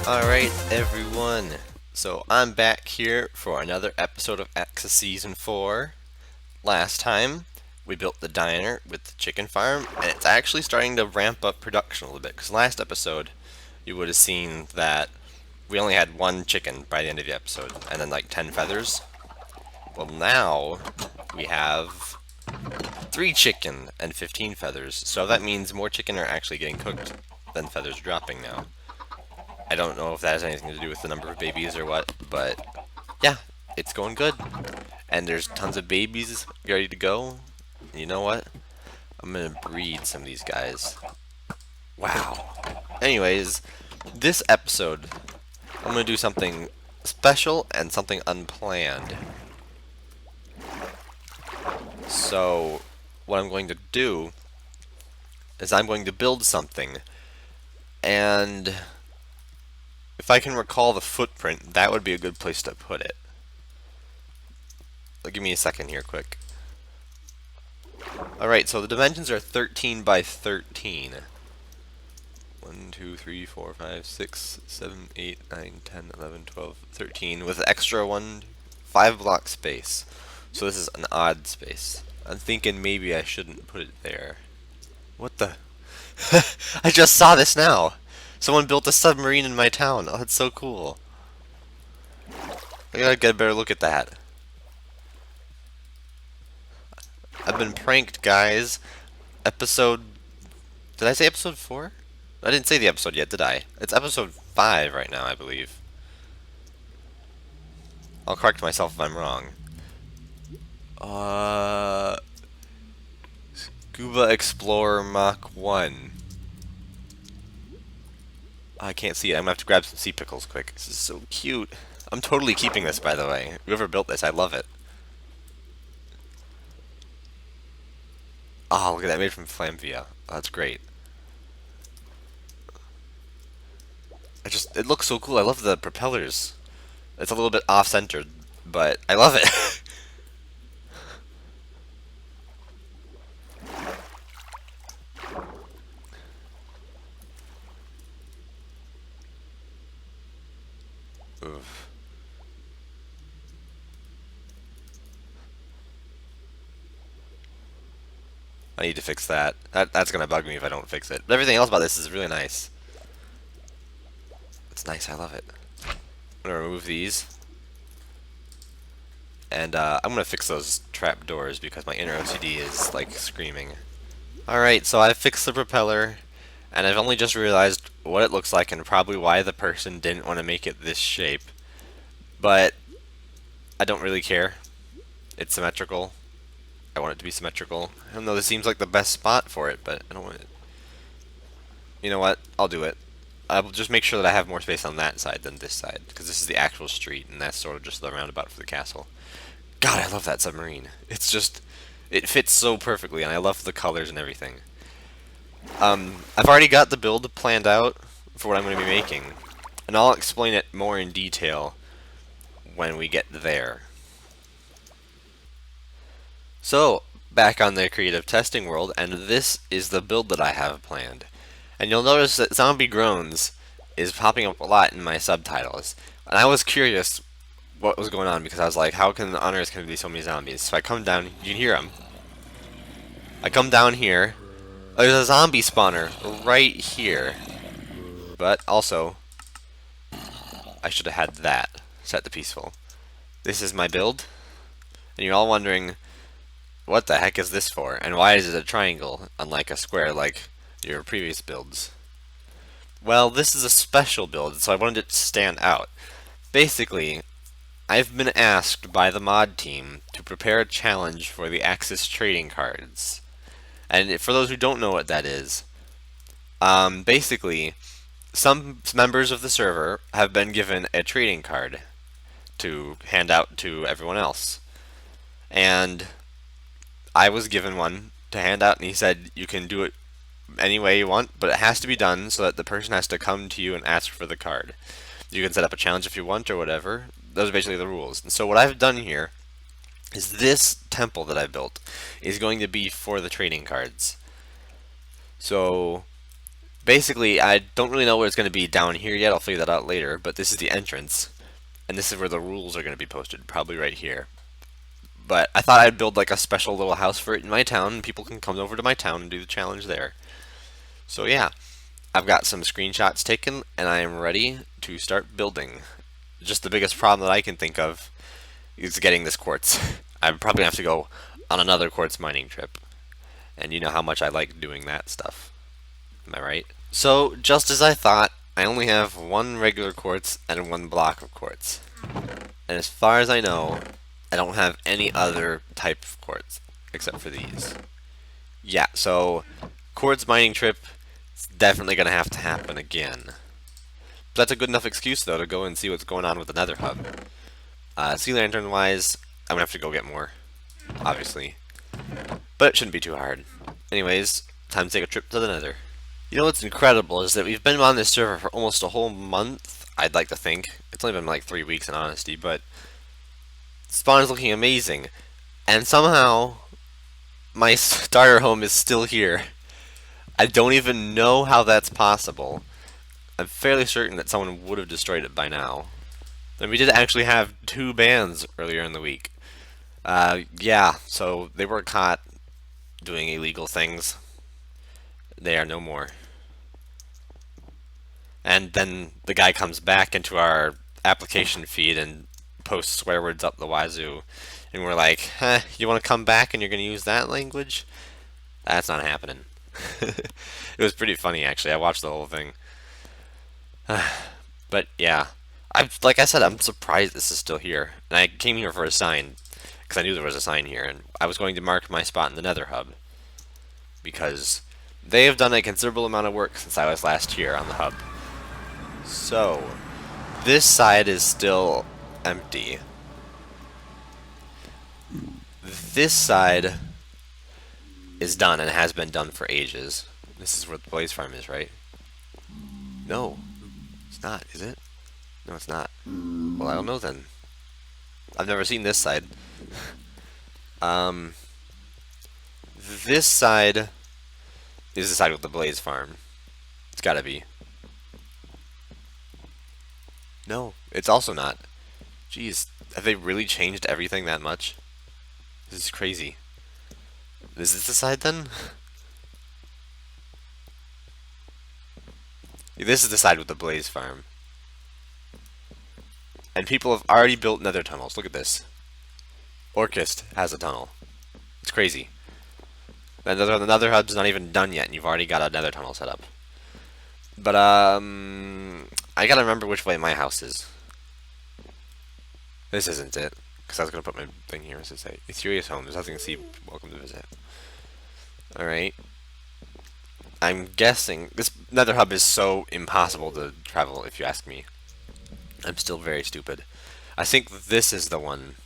Alright, everyone. So I'm back here for another episode of X Season 4. Last time, we built the diner with the chicken farm, and it's actually starting to ramp up production a little bit, because last episode, you would have seen that we only had one chicken by the end of the episode, and then like 10 feathers. Well, now, we have 3 chicken and 15 feathers, so that means more chicken are actually getting cooked than feathers dropping now. I don't know if that has anything to do with the number of babies or what, but yeah, it's going good. And there's tons of babies ready to go. You know what? I'm gonna breed some of these guys. Wow. Anyways, this episode, I'm gonna do something special and something unplanned. So, what I'm going to do is I'm going to build something, and if I can recall the footprint, that would be a good place to put it. Give me a second here, quick. Alright, so the dimensions are 13 by 13. 1, 2, 3, 4, 5, 6, 7, 8, 9, 10, 11, 12, 13, with extra 5 block space. So this is an odd space. I'm thinking maybe I shouldn't put it there. What the? I just saw this now! Someone built a submarine in my town. Oh, that's so cool. I gotta get a better look at that. I've been pranked, guys. Episode... Did I say episode 4? I didn't say the episode yet, did I? It's episode 5 right now, I believe. I'll correct myself if I'm wrong. Scuba Explorer Mach 1. I can't see it. I'm gonna have to grab some sea pickles quick. This is so cute. I'm totally keeping this, by the way. Whoever built this, I love it. Oh, look at that. Made from Flamvia. Oh, that's great. It looks so cool. I love the propellers. It's a little bit off-centered, but I love it. Oof. I need to fix that. That's gonna bug me if I don't fix it. But everything else about this is really nice. It's nice. I love it. I'm gonna remove these. And I'm gonna fix those trap doors because my inner OCD is like screaming. Alright, so I fixed the propeller, and I've only just realized what it looks like and probably why the person didn't want to make it this shape. But I don't really care. It's symmetrical. I want it to be symmetrical. I don't know, this seems like the best spot for it, but I don't want it. You know what? I'll do it. I'll just make sure that I have more space on that side than this side, because this is the actual street, and that's sort of just the roundabout for the castle. God, I love that submarine. It's just, it fits so perfectly, and I love the colors and everything. I've already got the build planned out for what I'm going to be making, and I'll explain it more in detail when we get there. So, back on the creative testing world, and this is the build that I have planned. And you'll notice that Zombie Groans is popping up a lot in my subtitles. And I was curious what was going on because I was like, how can on Earth can there be so many zombies? So I come down, you can hear them. I come down here, there's a zombie spawner right here. But also, I should have had that set to peaceful. This is my build, and you're all wondering, what the heck is this for? And why is it a triangle, unlike a square like your previous builds? Well, this is a special build, so I wanted it to stand out. Basically, I've been asked by the mod team to prepare a challenge for the Axis trading cards. And for those who don't know what that is, basically, some members of the server have been given a trading card to hand out to everyone else. And I was given one to hand out, and he said you can do it any way you want, but it has to be done so that the person has to come to you and ask for the card. You can set up a challenge if you want or whatever. Those are basically the rules. And so what I've done here is this temple that I built is going to be for the trading cards. So Basically, I don't really know what it's going to be down here yet. I'll figure that out later. But this is the entrance, and this is where the rules are going to be posted, probably right here. But I thought I'd build like a special little house for it in my town, and people can come over to my town and do the challenge there. So yeah, I've got some screenshots taken, and I am ready to start building. Just the biggest problem that I can think of is getting this quartz. I'm probably gonna have to go on another quartz mining trip, and you know how much I like doing that stuff. Am I right? So, just as I thought, I only have one regular quartz and one block of quartz. And as far as I know, I don't have any other type of quartz except for these. Yeah, so quartz mining trip is definitely going to have to happen again. But that's a good enough excuse, though, to go and see what's going on with the nether hub. Sea lantern wise, I'm going to have to go get more, obviously. But it shouldn't be too hard. Anyways, time to take a trip to the nether. You know what's incredible is that we've been on this server for almost a whole month, I'd like to think. It's only been like 3 weeks in honesty, but spawn is looking amazing. And somehow, my starter home is still here. I don't even know how that's possible. I'm fairly certain that someone would have destroyed it by now. And we did actually have 2 bans earlier in the week. Yeah, so they were caught doing illegal things. They are no more. And then the guy comes back into our application feed and posts swear words up the wazoo. And we're like, you want to come back and you're going to use that language? That's not happening. It was pretty funny, actually. I watched the whole thing. But yeah, like I said, I'm surprised this is still here. And I came here for a sign because I knew there was a sign here, and I was going to mark my spot in the Nether hub because they have done a considerable amount of work since I was last here on the hub. So this side is still empty. This side is done and has been done for ages. This is where the blaze farm is, right? No, it's not, is it? No, it's not. Well, I don't know then. I've never seen this side. This side is the side with the blaze farm. It's gotta be. No, it's also not. Jeez, have they really changed everything that much? This is crazy. Is this the side then? This is the side with the blaze farm. And people have already built nether tunnels. Look at this. Orchist has a tunnel. It's crazy. The nether hub's not even done yet, and you've already got a nether tunnel set up. But, I gotta remember which way my house is. This isn't it. Because I was gonna put my thing here as to say, Ethereus home, there's nothing to see, welcome to visit. Alright. I'm guessing, this nether hub is so impossible to travel, if you ask me. I'm still very stupid. I think this is the one.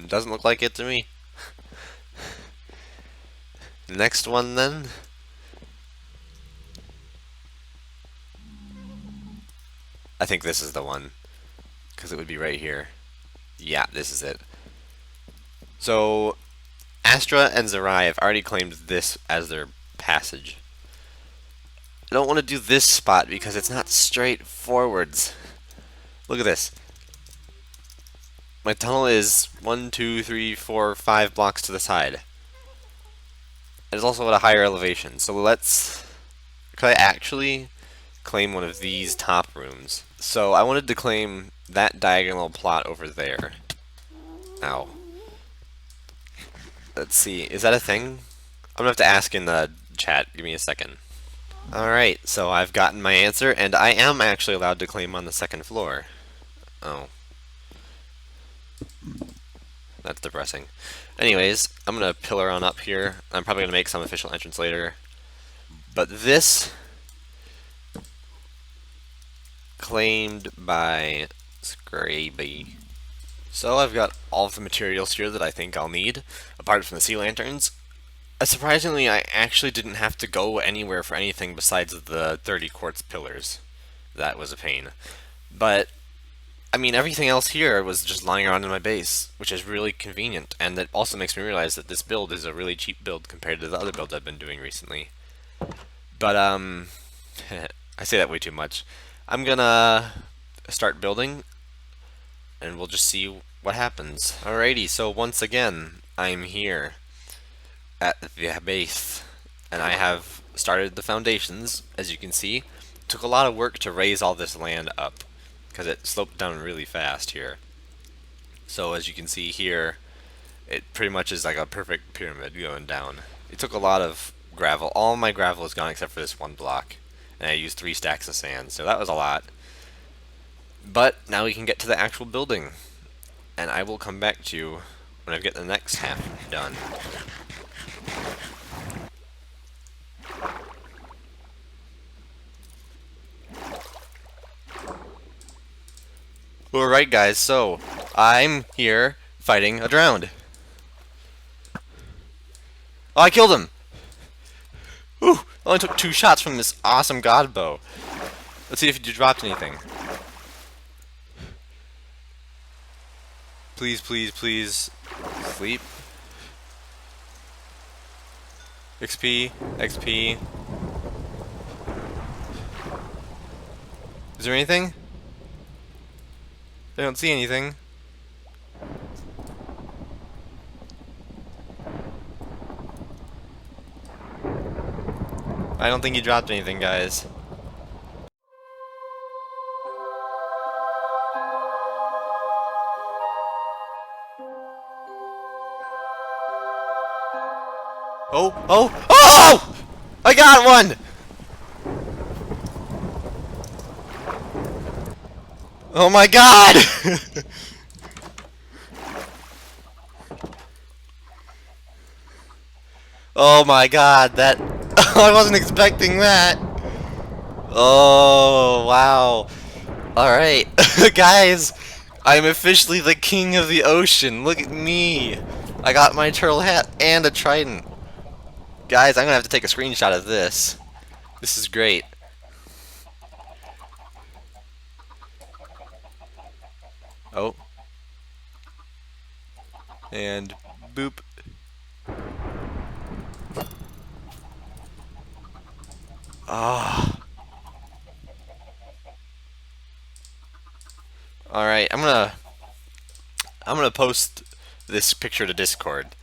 Doesn't look like it to me. Next one then. I think this is the one. Because it would be right here. Yeah, this is it. So, Astra and Zerai have already claimed this as their passage. I don't want to do this spot because it's not straight forwards. Look at this. My tunnel is 1, 2, 3, 4, 5 blocks to the side. It's also at a higher elevation. So could I actually claim one of these top rooms? So I wanted to claim that diagonal plot over there. Ow. Let's see, is that a thing? I'm gonna have to ask in the chat. Give me a second. Alright, so I've gotten my answer, and I am actually allowed to claim on the 2nd floor. Oh. That's depressing. Anyways, I'm gonna pillar on up here. I'm probably gonna make some official entrance later. But this claimed by Scraby. So I've got all of the materials here that I think I'll need, apart from the sea lanterns. Surprisingly, I actually didn't have to go anywhere for anything besides the 30 quartz pillars. That was a pain. But I mean, everything else here was just lying around in my base, which is really convenient, and it also makes me realize that this build is a really cheap build compared to the other builds I've been doing recently. But, I say that way too much. I'm gonna start building, and we'll just see what happens. Alrighty, so once again, I'm here at the base, and I have started the foundations, as you can see. It took a lot of work to raise all this land up, because it sloped down really fast here. So as you can see here, it pretty much is like a perfect pyramid going down. It took a lot of gravel. All my gravel is gone except for this one block. And I used 3 stacks of sand, so that was a lot. But now we can get to the actual building. And I will come back to you when I get the next half done. Alright guys, so I'm here fighting a drowned. Oh, I killed him! Ooh, I only took 2 shots from this awesome god bow. Let's see if you dropped anything. Please, please, please. Sleep. XP, XP. Is there anything? I don't see anything. I don't think you dropped anything, guys. Oh, oh, oh! I got one! Oh my god! Oh my god, that... I wasn't expecting that! Oh, wow. Alright, guys, I'm officially the king of the ocean. Look at me. I got my turtle hat and a trident. Guys, I'm gonna have to take a screenshot of this. This is great. Oh. And boop. Ah. Alright, I'm gonna post this picture to Discord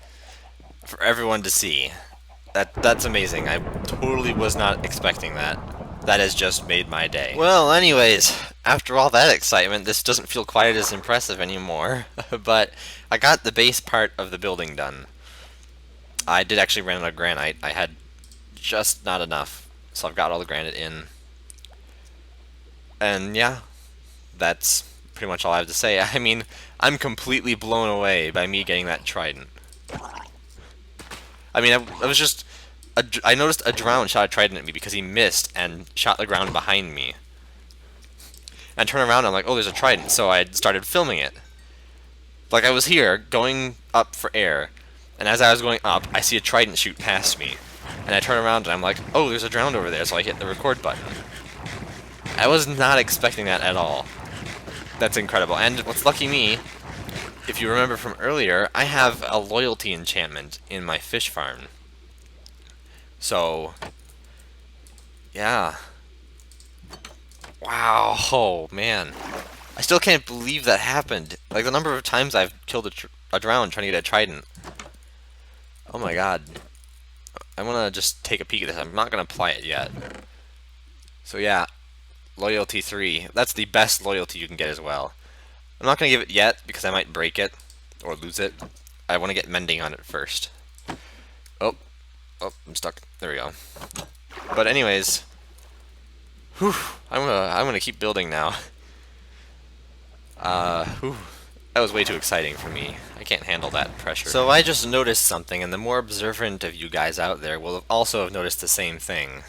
for everyone to see. That's amazing. I totally was not expecting that. That has just made my day. Well, anyways, after all that excitement, this doesn't feel quite as impressive anymore. But I got the base part of the building done. I did actually run out of granite. I had just not enough, so I've got all the granite in. And yeah, that's pretty much all I have to say. I mean, I'm completely blown away by me getting that trident. I mean, I was just... I noticed a drowned shot a trident at me because he missed and shot the ground behind me. And I turned around and I'm like, oh, there's a trident, so I started filming it. Like, I was here, going up for air, and as I was going up, I see a trident shoot past me. And I turn around and I'm like, oh, there's a drowned over there, so I hit the record button. I was not expecting that at all. That's incredible. And what's lucky me, if you remember from earlier, I have a loyalty enchantment in my fish farm. So, yeah. Wow, oh man. I still can't believe that happened. Like, the number of times I've killed a drowned trying to get a trident. Oh my god. I want to just take a peek at this. I'm not going to apply it yet. So yeah, loyalty 3. That's the best loyalty you can get as well. I'm not going to give it yet because I might break it or lose it. I want to get mending on it first. Oh, I'm stuck. There we go. But anyways, whew, I'm gonna keep building now. Whew, that was way too exciting for me. I can't handle that pressure. So I just noticed something, and the more observant of you guys out there will also have noticed the same thing.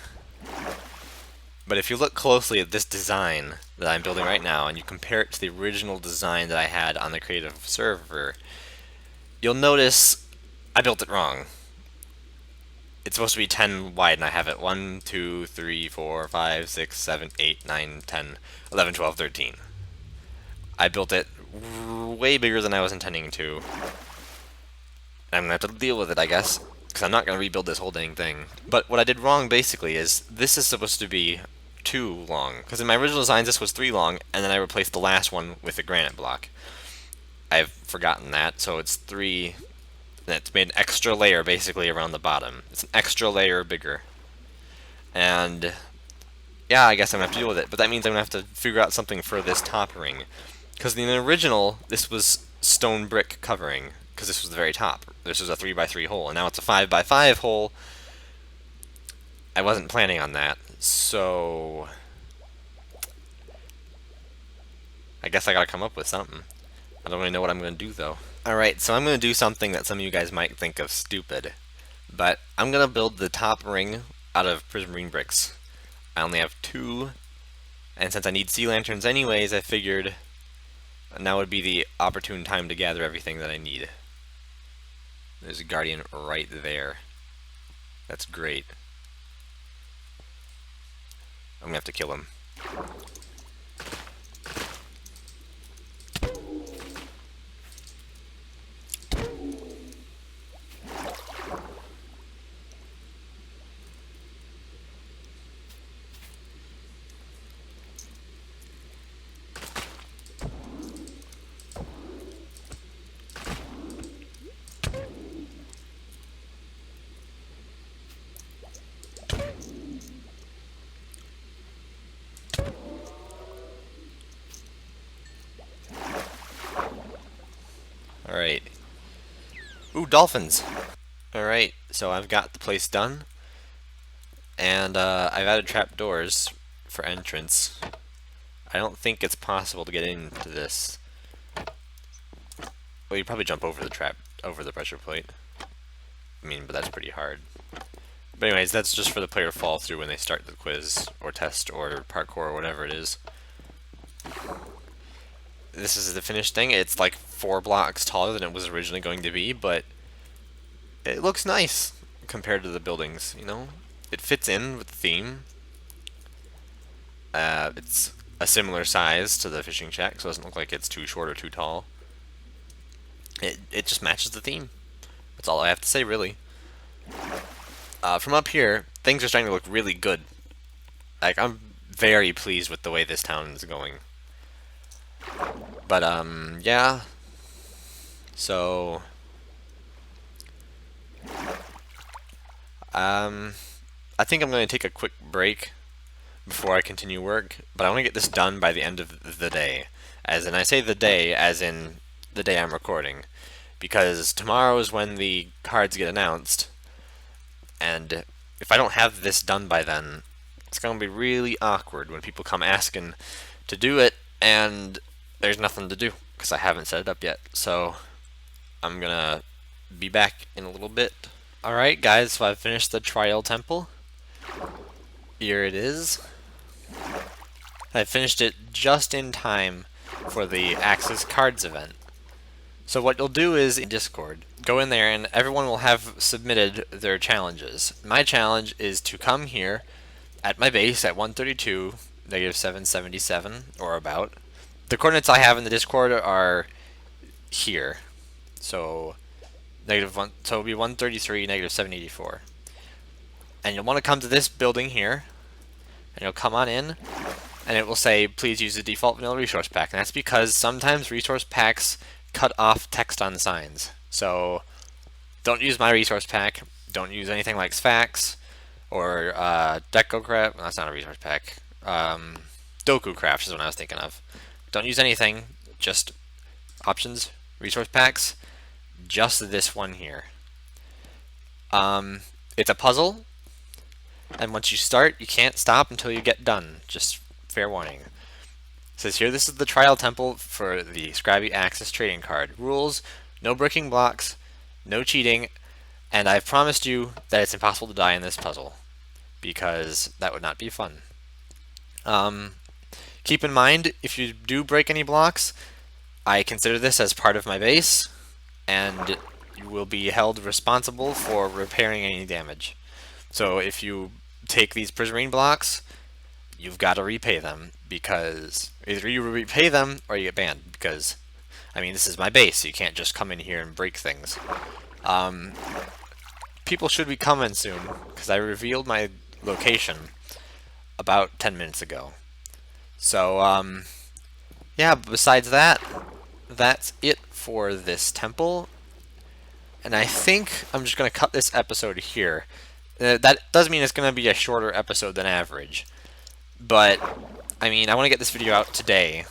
But if you look closely at this design that I'm building right now, and you compare it to the original design that I had on the creative server, you'll notice I built it wrong. It's supposed to be 10 wide, and I have it 1, 2, 3, 4, 5, 6, 7, 8, 9, 10, 11, 12, 13. I built it way bigger than I was intending to. I'm gonna have to deal with it, I guess, because I'm not gonna rebuild this whole dang thing. But what I did wrong, basically, is this is supposed to be 2 long, because in my original designs this was 3 long, and then I replaced the last one with a granite block. I've forgotten that, so it's 3, and it's made an extra layer, basically, around the bottom. It's an extra layer bigger. And yeah, I guess I'm gonna have to deal with it, but that means I'm gonna have to figure out something for this top ring. Because in the original, this was stone brick covering, because this was the very top. This was a 3x3 hole, and now it's a 5x5 hole. I wasn't planning on that, so I guess I gotta come up with something. I don't really know what I'm gonna do, though. Alright, so I'm gonna do something that some of you guys might think of stupid, but I'm gonna build the top ring out of prismarine bricks. I only have 2, and since I need sea lanterns anyways, I figured now would be the opportune time to gather everything that I need. There's a guardian right there. That's great. I'm gonna have to kill him. Alright. Ooh, dolphins! Alright, so I've got the place done. And I've added trapdoors for entrance. I don't think it's possible to get into this. Well, you probably jump over the pressure plate. I mean, but that's pretty hard. But anyways, that's just for the player to fall through when they start the quiz, or test, or parkour, or whatever it is. This is the finished thing. It's like 4 blocks taller than it was originally going to be, but it looks nice compared to the buildings, you know? It fits in with the theme. It's a similar size to the fishing shack, so it doesn't look like it's too short or too tall. It just matches the theme. That's all I have to say, really. From up here, things are starting to look really good. Like, I'm very pleased with the way this town is going. But, yeah. So, I think I'm going to take a quick break before I continue work, but I want to get this done by the end of the day. As in, I say the day, as in the day I'm recording. Because tomorrow is when the cards get announced, and if I don't have this done by then, it's going to be really awkward when people come asking to do it, and there's nothing to do, because I haven't set it up yet. So, I'm going to be back in a little bit. Alright guys, so I've finished the trial temple. Here it is. I finished it just in time for the Axis Cards event. So what you'll do is, in Discord, go in there and everyone will have submitted their challenges. My challenge is to come here at my base at 132, negative 777, or about. The coordinates I have in the Discord are here. So, so it'll be 133, negative 784. And you'll want to come to this building here, and you'll come on in, and it will say, please use the default vanilla resource pack. And that's because sometimes resource packs cut off text on signs. So don't use my resource pack. Don't use anything like Sphax or DecoCraft. Well, that's not a resource pack. DokuCraft is what I was thinking of. Don't use anything. Just options, resource packs. Just this one here. It's a puzzle, and once you start, you can't stop until you get done. Just fair warning. It says here, this is the trial temple for the Scrabby Axis trading card. Rules, no breaking blocks, no cheating, and I've promised you that it's impossible to die in this puzzle, because that would not be fun. Keep in mind, if you do break any blocks, I consider this as part of my base, and you will be held responsible for repairing any damage. So if you take these prismarine blocks, you've got to repay them, because either you repay them or you get banned, because, I mean, this is my base, so you can't just come in here and break things. People should be coming soon, because I revealed my location about 10 minutes ago. So, yeah, besides that, that's it for this temple. And I think I'm just going to cut this episode here. That does mean it's going to be a shorter episode than average. But, I mean, I want to get this video out today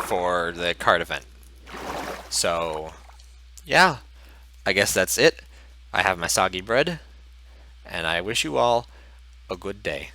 for the card event. So, yeah, I guess that's it. I have my soggy bread, and I wish you all a good day.